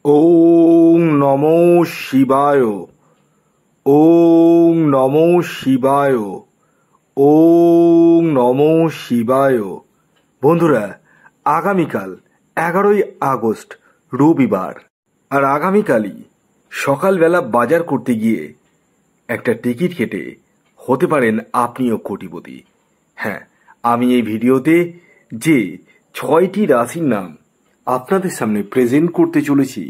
ওং নমো শিবায়। ওং নমো শিবায়। ওং নমো শিবায়। বন্ধুরা, আগামীকাল 11ই আগস্ট রবিবার, আর আগামীকালই সকালবেলা বাজার করতে গিয়ে একটা টিকিট কেটে হতে পারেন আপনিও কোটিপতি। হ্যাঁ, আমি এই ভিডিওতে যে 6টি রাশির নাম আপনাদের সামনে প্রেজেন্ট করতে চলেছি,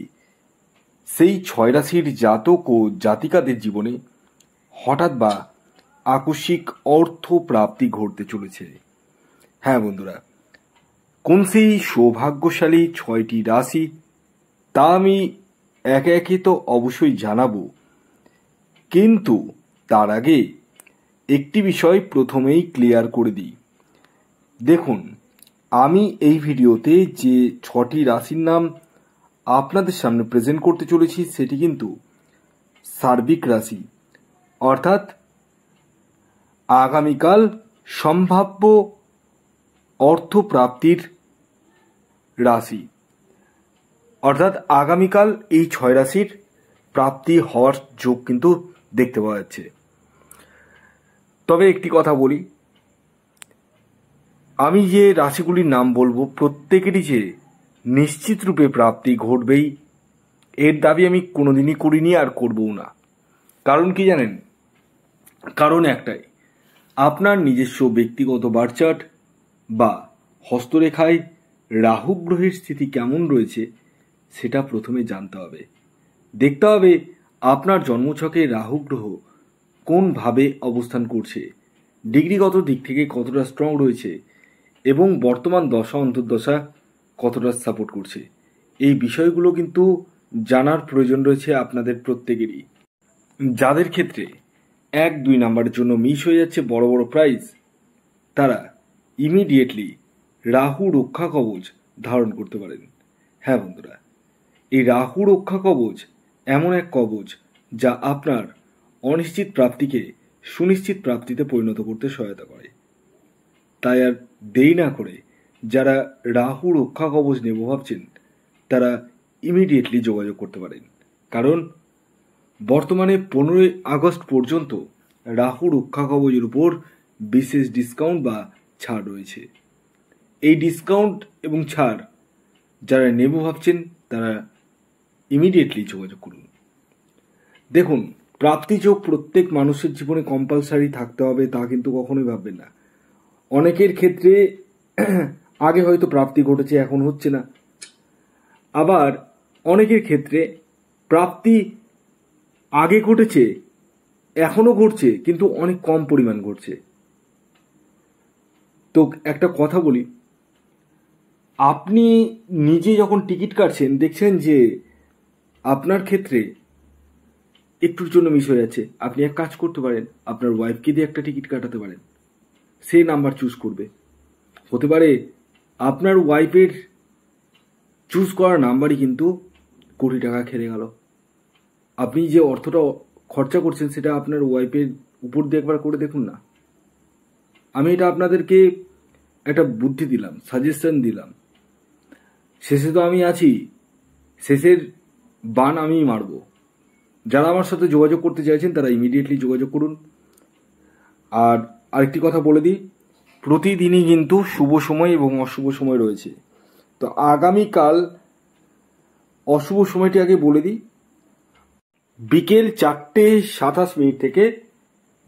সেই 6 রাশির জাতক ও জাতিকাদের জীবনে হঠাৎ বা আকস্মিক অর্থ প্রাপ্তি ঘটতে চলেছে। হ্যাঁ বন্ধুরা, কোন সেই সৌভাগ্যশালী 6টি রাশি তা আমি একে একে তো অবশ্যই জানাবো, কিন্তু তার আগে একটি বিষয় প্রথমেই ক্লিয়ার করে দিই। দেখুন, আমি এই ভিডিওতে যে 6টি রাশির নাম আপনাদের সামনে প্রেজেন্ট করতে চলেছি সেটি কিন্তু সার্বিক রাশি, অর্থাৎ আগামীকাল সম্ভাব্য অর্থপ্রাপ্তির রাশি, অর্থাৎ আগামীকাল এই 6 রাশির প্রাপ্তি হওয়ার যোগ কিন্তু দেখতে পাওয়া যাচ্ছে। তবে একটি কথা বলি, আমি যে রাশিগুলির নাম বলবো প্রত্যেকেরই যে নিশ্চিত রূপে প্রাপ্তি ঘটবেই এর দাবি আমি কোনোদিনই করিনি আর করবও না। কারণ কি জানেন? কারণ একটাই, আপনার নিজস্ব ব্যক্তিগত বার্চার্ট বা হস্তরেখায় রাহু গ্রহের স্থিতি কেমন রয়েছে সেটা প্রথমে জানতে হবে। দেখতে হবে আপনার জন্মছকে রাহু গ্রহ কোনভাবে অবস্থান করছে, ডিগ্রিগত দিক থেকে কতটা স্ট্রং রয়েছে এবং বর্তমান দশা অন্তর্দশা কতটা সাপোর্ট করছে। এই বিষয়গুলো কিন্তু জানার প্রয়োজন রয়েছে আপনাদের প্রত্যেকেরই। যাদের ক্ষেত্রে 1-2 নাম্বারের জন্য মিস হয়ে যাচ্ছে বড় বড় প্রাইজ, তারা ইমিডিয়েটলি রাহু রক্ষা কবচ ধারণ করতে পারেন। হ্যাঁ বন্ধুরা, এই রাহু রক্ষা কবচ এমন এক কবচ যা আপনার অনিশ্চিত প্রাপ্তিকে সুনিশ্চিত প্রাপ্তিতে পরিণত করতে সহায়তা করে। তাই আর দেরি না করে যারা রাহু রক্ষা কবচ নেব ভাবছেন তারা ইমিডিয়েটলি যোগাযোগ করতে পারেন, কারণ বর্তমানে 15ই আগস্ট পর্যন্ত রাহু রক্ষা কবচের উপর বিশেষ ডিসকাউন্ট বা ছাড় রয়েছে। এই ডিসকাউন্ট এবং ছাড় যারা নেব ভাবছেন তারা ইমিডিয়েটলি যোগাযোগ করুন। দেখুন, প্রাপ্তিযোগ প্রত্যেক মানুষের জীবনে কম্পালসারি থাকতে হবে তা কিন্তু কখনোই ভাববেন না। অনেকের ক্ষেত্রে আগে হয়তো প্রাপ্তি ঘটেছে, এখন হচ্ছে না। আবার অনেকের ক্ষেত্রে প্রাপ্তি আগে ঘটেছে, এখনো ঘটছে, কিন্তু অনেক কম পরিমাণ ঘটছে। তো একটা কথা বলি, আপনি নিজে যখন টিকিট কাটছেন দেখছেন যে আপনার ক্ষেত্রে একটুর জন্য মিস হয়ে যাচ্ছে, আপনি এক কাজ করতে পারেন, আপনার ওয়াইফকে দিয়ে একটা টিকিট কাটাতে পারেন। সে নাম্বার চুজ করবে। হতে পারে আপনার ওয়াইফের চুজ করা নাম্বারই কিন্তু কোটি টাকা খেলে গেল। আপনি যে অর্থটা খরচা করছেন সেটা আপনার ওয়াইফের উপর দিয়ে একবার করে দেখুন না। আমি এটা আপনাদেরকে একটা বুদ্ধি দিলাম, সাজেশন দিলাম। শেষে তো আমি আছি, শেষের বান আমিই মারব। যারা আমার সাথে যোগাযোগ করতে চাইছেন তারা ইমিডিয়েটলি যোগাযোগ করুন। আর আরেকটি কথা বলে দিই, প্রতিদিনই কিন্তু শুভ সময় এবং অশুভ সময় রয়েছে। তো আগামীকাল অশুভ সময়টি আগে বলে দিই, বিকেল 4:27 থেকে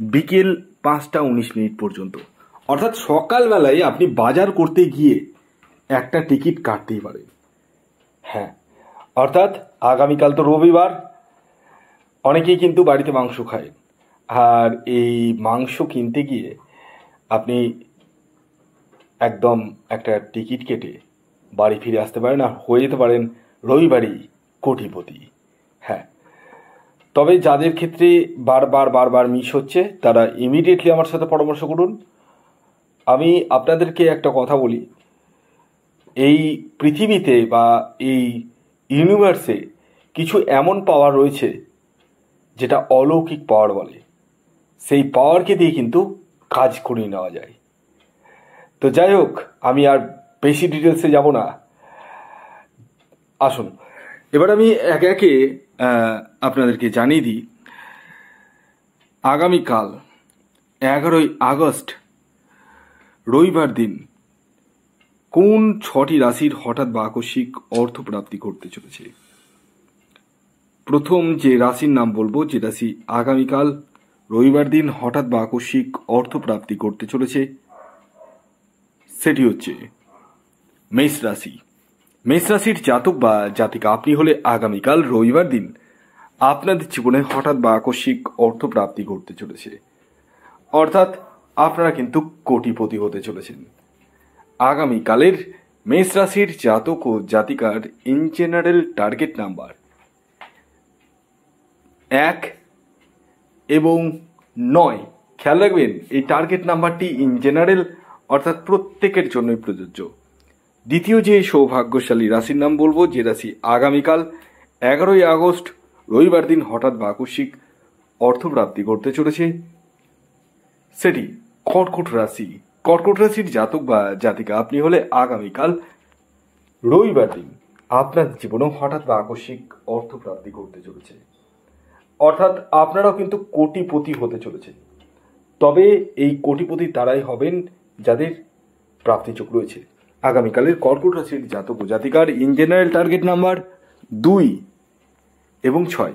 বিকেল 5:19 পর্যন্ত, অর্থাৎ সকালবেলায় আপনি বাজার করতে গিয়ে একটা টিকিট কাটতেই পারেন। হ্যাঁ, অর্থাৎ আগামীকাল তো রবিবার, অনেকেই কিন্তু বাড়িতে মাংস খায়, আর এই মাংস কিনতে গিয়ে আপনি একদম একটা টিকিট কেটে বাড়ি ফিরে আসতে পারেন আর হয়ে যেতে পারেন রবিবারই কোটিপতি। হ্যাঁ, তবে যাদের ক্ষেত্রে বারবার মিস হচ্ছে তারা ইমিডিয়েটলি আমার সাথে পরামর্শ করুন। আমি আপনাদেরকে একটা কথা বলি, এই পৃথিবীতে বা এই ইউনিভার্সে কিছু এমন পাওয়ার রয়েছে যেটা অলৌকিক পাওয়ার বলে। সেই পাওয়ারকে দিয়ে কিন্তু কাজ করিয়ে নেওয়া যায়। তো যাই হোক, আমি আর বেশি ডিটেলসে যাব না। আসুন এবার আমি একে একে আপনাদেরকে জানিয়ে দিই আগামীকাল 11ই আগস্ট রবিবার দিন কোন 6টি রাশির হঠাৎ বা আকস্মিক অর্থপ্রাপ্তি করতে চলেছে। প্রথম যে রাশির নাম বলবো, যে রাশি আগামীকাল রবিবার দিন হঠাৎ বা আকস্মিক অর্থপ্রাপ্তি করতে চলেছে, সেটি হচ্ছে মেষ রাশি। মেষ রাশির জাতক বা জাতিকা আপনি হলে আগামীকাল রবিবার দিন আপনাদের জীবনে হঠাৎ বা আকস্মিক অর্থপ্রাপ্তি ঘটতে চলেছে, অর্থাৎ আপনারা কিন্তু কোটিপতি হতে চলেছেন। আগামীকালের মেষ রাশির জাতক ও জাতিকার ইন জেনারেল টার্গেট নাম্বার 1 এবং 9। খেয়াল রাখবেন, এই টার্গেট নাম্বারটি ইন জেনারেল অর্থাৎ প্রত্যেকের জন্যই প্রযোজ্য। দ্বিতীয় যে সৌভাগ্যশালী রাশির নাম বলবো, যে রাশি আগামীকাল 11ই আগস্ট রবিবার দিন হঠাৎ বা আকস্মিক অর্থপ্রাপ্তি করতে চলেছে, সেটি কর্কট রাশি। কর্কট রাশির জাতক বা জাতিকা আপনি হলে আগামীকাল রবিবার দিন আপনার জীবনেও হঠাৎ বা আকস্মিক অর্থপ্রাপ্তি করতে চলেছে, অর্থাৎ আপনারাও কিন্তু কোটিপতি হতে চলেছে। তবে এই কোটিপতি তারাই হবেন যাদের প্রাপ্তিযোগ রয়েছে। আগামীকালের কর্কট রাশির জাতক ও জাতিকার ইন জেনারেল টার্গেট নাম্বার 2 এবং 6।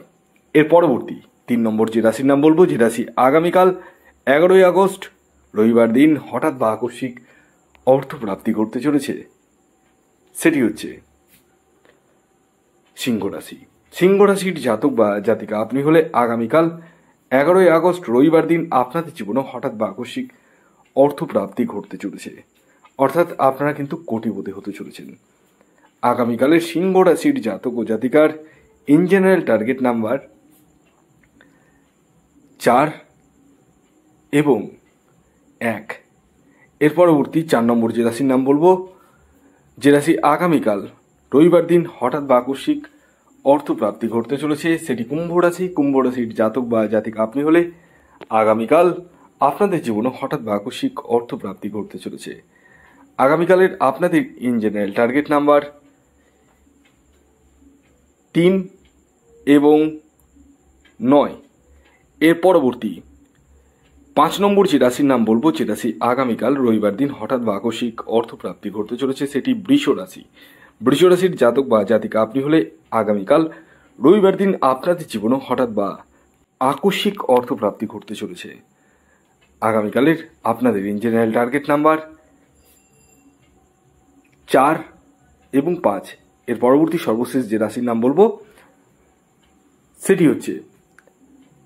এর পরবর্তী 3 নম্বর যে রাশির নাম বলবো, যে রাশি আগামীকাল 11ই আগস্ট রবিবার দিন হঠাৎ বা আকস্মিক অর্থপ্রাপ্তি করতে চলেছে, সেটি হচ্ছে সিংহ রাশি। সিংহ রাশির জাতক বা জাতিকা আপনি হলে আগামীকাল 11ই আগস্ট রবিবার দিন আপনাদের জীবনে হঠাৎ বা আকস্মিক অর্থপ্রাপ্তি ঘটতে চলেছে, অর্থাৎ আপনারা কিন্তু কোটিপতি হতে চলেছেন। আগামীকালের সিংহ রাশির জাতক ও জাতিকার ইন জেনারেল টার্গেট নাম্বার 4 এবং 1। এর পরবর্তী 4 নম্বর যে রাশির নাম বলবো, যে রাশি আগামীকাল রবিবার দিন হঠাৎ বা আকস্মিক অর্থপ্রাপ্তি ঘটতে চলেছে, সেটি কুম্ভ রাশি। কুম্ভ রাশির জাতক বা জাতিকা আপনি হলে আগামীকাল আপনাদের জীবনে হঠাৎ বা আকস্মিক অর্থপ্রাপ্তি ঘটতে চলেছে। আগামীকালের আপনাদের ইন জেনারেল টার্গেট নাম্বার 3 এবং 9। এর পরবর্তী 5 নম্বর যে রাশির নাম বলবো, যে রাশি আগামীকাল রবিবার দিন হঠাৎ বা আকস্মিক অর্থপ্রাপ্তি ঘটতে চলেছে, সেটি বৃষ রাশি। বৃষ রাশির জাতক বা জাতিকা আপনি হলে আগামীকাল রবিবার দিন আপনাদের জীবনে হঠাৎ বা আকস্মিক অর্থপ্রাপ্তি ঘটতে চলেছে। আগামীকালের আপনাদের ইন জেনারেল টার্গেট নাম্বার 4 এবং 5। এর পরবর্তী সর্বশেষ যে রাশির নাম বলবো, সেটি হচ্ছে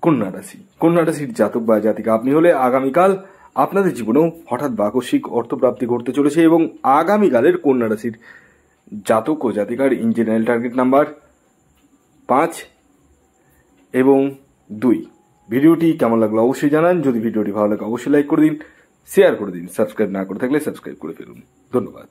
কন্যা রাশি। কন্যা রাশির জাতক বা জাতিকা আপনি হলে আগামীকাল আপনাদের জীবনেও হঠাৎ বা আকস্মিক অর্থপ্রাপ্তি ঘটতে চলেছে এবং আগামীকালের কন্যা রাশির জাতক ও জাতিকার ইন জেনারেল টার্গেট নাম্বার 5 এবং 2। ভিডিওটি কেমন লাগলো অবশ্যই জানান। যদি ভিডিওটি ভালো লাগে অবশ্যই লাইক করে দিন, শেয়ার করে দিন। সাবস্ক্রাইব না করে থাকলে সাবস্ক্রাইব করে ফেলুন। ধন্যবাদ।